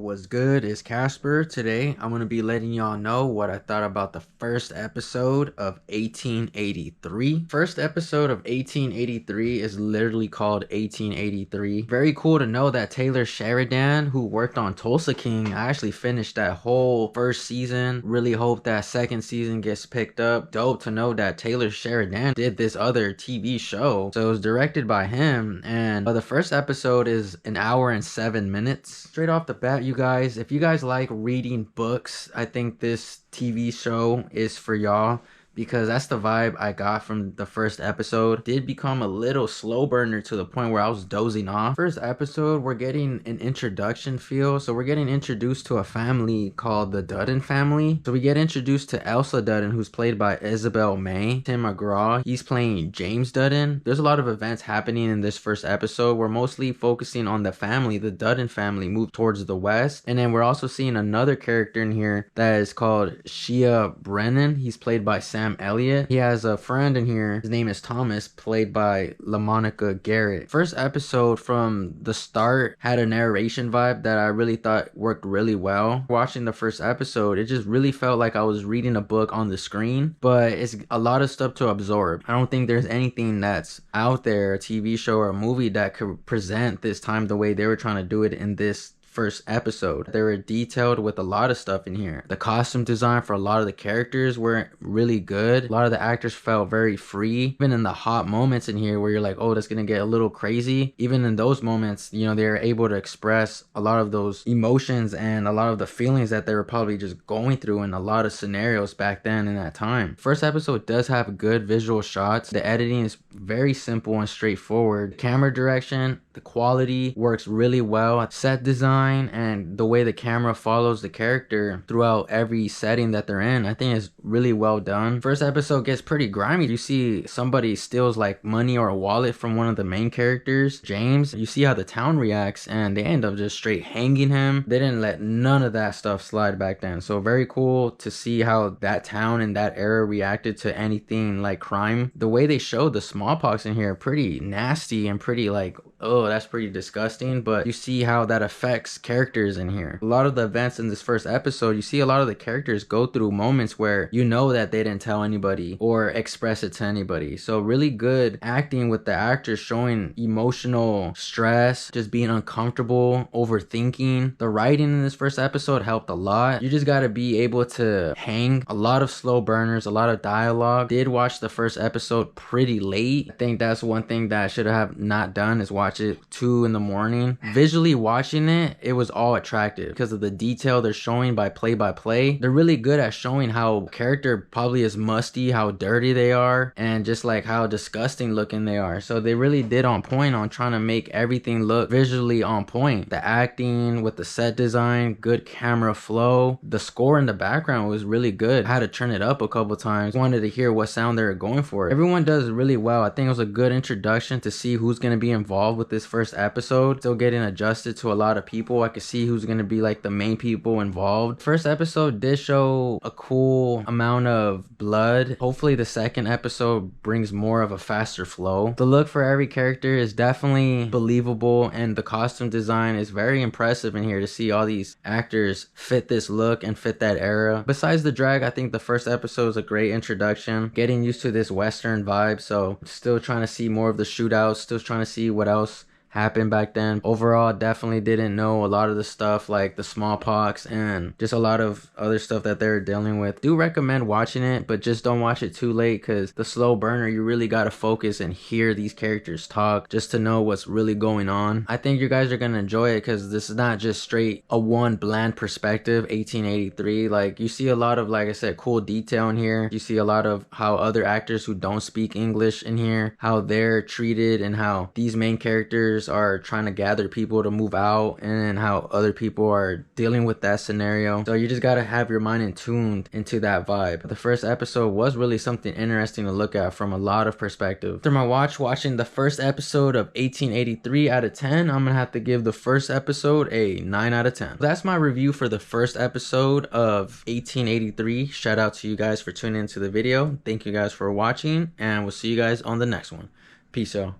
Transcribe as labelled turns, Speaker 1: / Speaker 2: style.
Speaker 1: What's good? It's Casper. Today, I'm going to be letting y'all know what I thought about the first episode of 1883. First episode of 1883 is literally called 1883. Very cool to know that Taylor Sheridan, who worked on Tulsa King, actually finished that whole first season. Really hope that second season gets picked up. Dope to know that Taylor Sheridan did this other TV show. So it was directed by him, and the first episode is an hour and 7 minutes. Straight off the bat, you guys, if you guys like reading books, I think this TV show is for y'all, because that's the vibe I got from the first episode. Did become a little slow burner to the point where I was dozing off. First episode, we're getting an introduction feel. So we're getting introduced to a family called the Dutton family. So we get introduced to Elsa Dutton, who's played by Isabel May. Tim McGraw, he's playing James Dutton. There's a lot of events happening in this first episode. We're mostly focusing on the family. The Dutton family moved towards the west. And then we're also seeing another character in here that is called Shea Brennan. He's played by Sam Elliotts. He has a friend in here. His name is Thomas, played by LaMonica Garrett. First episode from the start had a narration vibe that I really thought worked really well. Watching the first episode, it just really felt like I was reading a book on the screen, but it's a lot of stuff to absorb. I don't think there's anything that's out there, a TV show or a movie, that could present this time the way they were trying to do it in this first episode. They were detailed with a lot of stuff in here. The costume design for a lot of the characters weren't really good. A lot of the actors felt very free. Even in the hot moments in here where you're like, oh, that's gonna get a little crazy, even in those moments, you know, they're able to express a lot of those emotions and a lot of the feelings that they were probably just going through in a lot of scenarios back then in that time. First episode does have good visual shots. The editing is very simple and straightforward. Camera direction, the quality works really well. Set design and the way the camera follows the character throughout every setting that they're in, I think is really well done. First episode gets pretty grimy. You see somebody steals like money or a wallet from one of the main characters, James. You see how the town reacts and they end up just straight hanging him. They didn't let none of that stuff slide back then. So very cool to see how that town in that era reacted to anything like crime. The way they showed the smallpox in here, pretty nasty and pretty like, oh, that's pretty disgusting, but you see how that affects characters in here. A lot of the events in this first episode, you see a lot of the characters go through moments where you know that they didn't tell anybody or express it to anybody. So really good acting with the actors showing emotional stress, just being uncomfortable, overthinking. The writing in this first episode helped a lot. You just got to be able to hang. A lot of slow burners, a lot of dialogue. Did watch the first episode pretty late. I think that's one thing that I should have not done, is watch it 2 in the morning. Visually watching it was all attractive because of the detail they're showing by play. They're really good at showing how character probably is musty, how dirty they are, and just like how disgusting looking they are. So they really did on point on trying to make everything look visually on point. The acting with the set design, good camera flow. The score in the background was really good. I had to turn it up a couple times. Wanted to hear what sound they were going for. Everyone does really well. I think it was a good introduction to see who's going to be involved with this first episode. Still getting adjusted to a lot of people. I could see who's going to be like the main people involved. First episode did show a cool amount of blood. Hopefully the second episode brings more of a faster flow. The look for every character is definitely believable, and the costume design is very impressive in here to see all these actors fit this look and fit that era. Besides the drag, I think the first episode is a great introduction. Getting used to this Western vibe, so still trying to see more of the shootouts, still trying to see what else happened back then. Overall, definitely didn't know a lot of the stuff like the smallpox and just a lot of other stuff that they're dealing with. Do recommend watching it, but just don't watch it too late, because the slow burner, you really got to focus and hear these characters talk just to know what's really going on. I think you guys are gonna enjoy it because this is not just straight a one bland perspective. 1883, like you see a lot of, like I said, cool detail in here. You see a lot of how other actors who don't speak English in here, how they're treated, and how these main characters are trying to gather people to move out, and how other people are dealing with that scenario. So you just got to have your mind in tuned into that vibe. The first episode was really something interesting to look at from a lot of perspective. After my watching the first episode of 1883 out of 10, I'm gonna have to give the first episode a 9 out of 10. That's my review for the first episode of 1883. Shout out to you guys for tuning into the video. Thank you guys for watching, and we'll see you guys on the next one. Peace out.